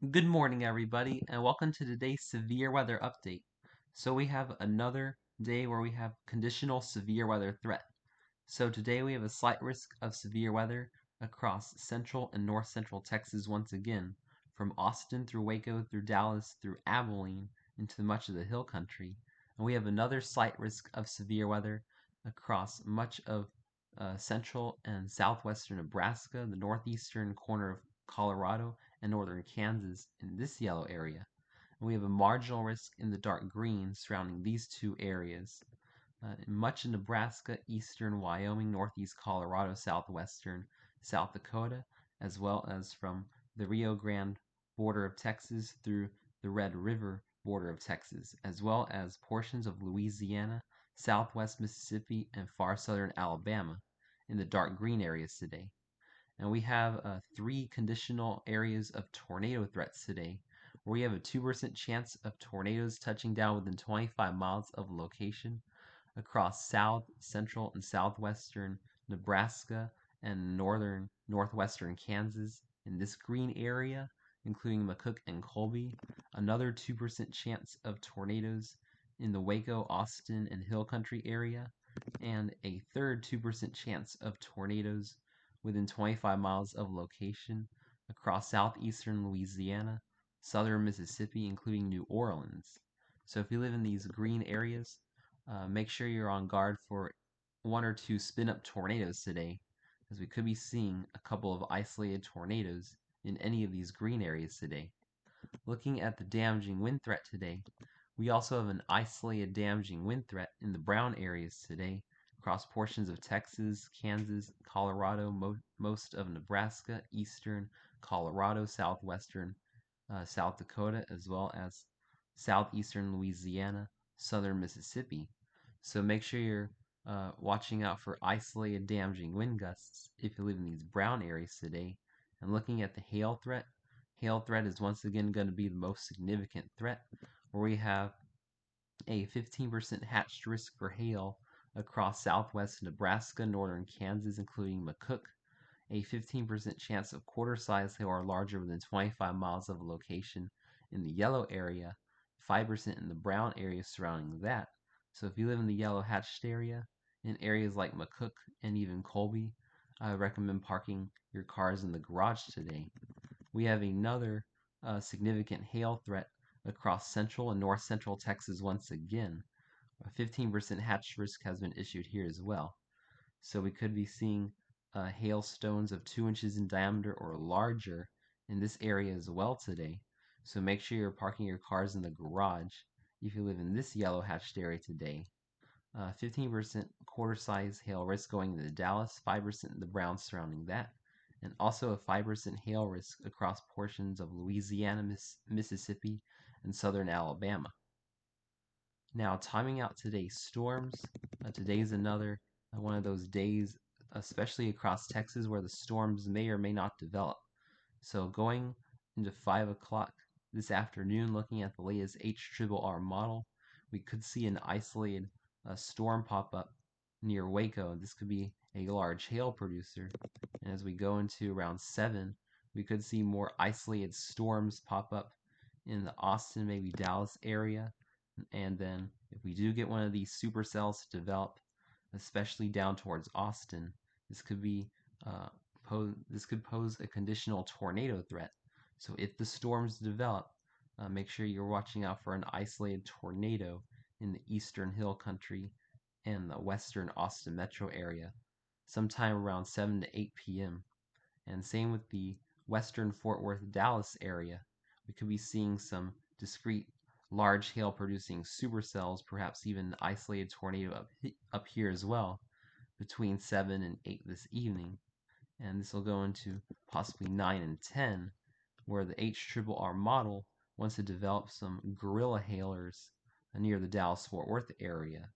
Good morning, everybody, and welcome to today's severe weather update. So we have another day where we have conditional severe weather threat. So today we have a slight risk of severe weather across central and north central Texas once again, from Austin through Waco through Dallas through Abilene into much of the hill country. And we have another slight risk of severe weather across much of central and southwestern Nebraska, the northeastern corner of Colorado, and northern Kansas in this yellow area. And we have a marginal risk in the dark green surrounding these two areas. In much of Nebraska, eastern Wyoming, northeast Colorado, southwestern South Dakota, as well as from the Rio Grande border of Texas through the Red River border of Texas, as well as portions of Louisiana, southwest Mississippi, and far southern Alabama in the dark green areas today. And we have three conditional areas of tornado threats today, where we have a 2% chance of tornadoes touching down within 25 miles of location across south, central, and southwestern Nebraska and northwestern Kansas in this green area, including McCook and Colby. Another 2% chance of tornadoes in the Waco, Austin, and Hill Country area, and a third 2% chance of tornadoes within 25 miles of location across southeastern Louisiana, southern Mississippi, including New Orleans. So if you live in these green areas, make sure you're on guard for one or two spin-up tornadoes today, as we could be seeing a couple of isolated tornadoes in any of these green areas today. Looking at the damaging wind threat today, we also have an isolated damaging wind threat in the brown areas today across portions of Texas, Kansas, Colorado, most of Nebraska, eastern Colorado, southwestern South Dakota, as well as southeastern Louisiana, southern Mississippi. So make sure you're watching out for isolated damaging wind gusts if you live in these brown areas today. And looking at the hail threat is once again going to be the most significant threat, where we have a 15% hatched risk for hail across southwest Nebraska, northern Kansas, including McCook, a 15% chance of quarter-size hail or larger within 25 miles of a location in the yellow area, 5% in the brown area surrounding that. So if you live in the yellow hatched area, in areas like McCook and even Colby, I recommend parking your cars in the garage today. We have another significant hail threat across central and north central Texas once again. A 15% hatch risk has been issued here as well. So we could be seeing hailstones of 2 inches in diameter or larger in this area as well today. So make sure you're parking your cars in the garage if you live in this yellow hatched area today. 15% quarter size hail risk going into Dallas, 5% in the browns surrounding that, and also a 5% hail risk across portions of Louisiana, Mississippi, and southern Alabama. Now, timing out today's storms. Today's another one of those days, especially across Texas, where the storms may or may not develop. So going into 5 o'clock this afternoon, looking at the latest HRRR model, we could see an isolated storm pop up near Waco. This could be a large hail producer. And as we go into around 7, we could see more isolated storms pop up in the Austin, maybe Dallas area. And then if we do get one of these supercells to develop, especially down towards Austin, this could be this could pose a conditional tornado threat. So if the storms develop, make sure you're watching out for an isolated tornado in the eastern hill country and the western Austin metro area sometime around 7 to 8 p.m. And same with the western Fort Worth, Dallas area. We could be seeing some discrete large hail producing supercells, perhaps even an isolated tornado up here as well, between 7 and 8 this evening. And this will go into possibly 9 and 10, where the HRRR model wants to develop some gorilla hailers near the Dallas-Fort Worth area.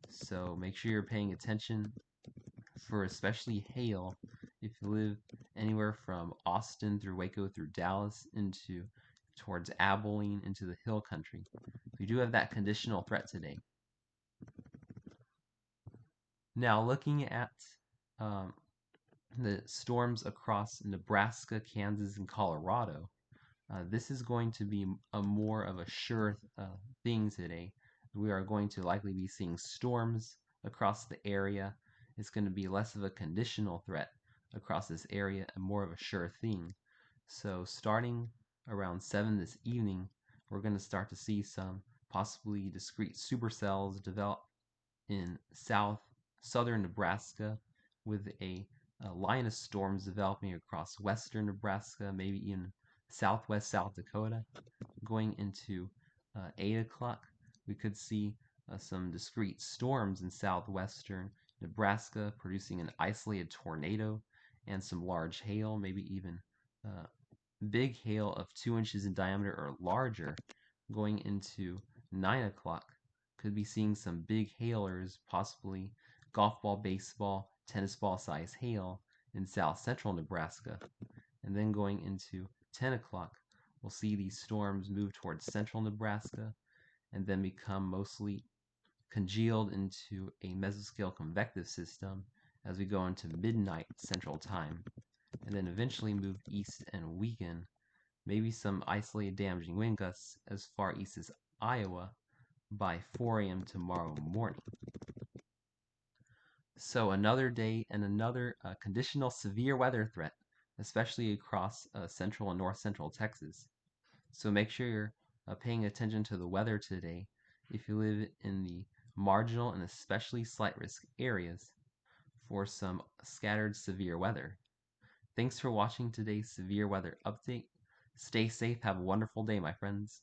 So make sure you're paying attention for especially hail if you live anywhere from Austin through Waco through Dallas into towards Abilene into the hill country. We do have that conditional threat today. Now looking at the storms across Nebraska, Kansas, and Colorado, This is going to be a more of a sure thing today. We are going to likely be seeing storms across the area. It's going to be less of a conditional threat across this area and more of a sure thing. So starting around 7 this evening, we're going to start to see some possibly discrete supercells develop in southern Nebraska with a line of storms developing across western Nebraska, maybe even southwest South Dakota. Going into 8 o'clock, we could see some discrete storms in southwestern Nebraska producing an isolated tornado and some large hail, maybe even uh, big hail of 2 inches in diameter or larger. Going into 9 o'clock, could be seeing some big hailers, possibly golf ball, baseball, tennis ball size hail in south central Nebraska. And then going into 10 o'clock, we'll see these storms move towards central Nebraska and then become mostly congealed into a mesoscale convective system as we go into midnight central time, and then eventually move east and weaken, maybe some isolated damaging wind gusts as far east as Iowa by 4 a.m. tomorrow morning. So another day and another conditional severe weather threat, especially across central and north central Texas. So make sure you're paying attention to the weather today if you live in the marginal and especially slight risk areas for some scattered severe weather. Thanks for watching today's severe weather update. Stay safe. Have a wonderful day, my friends.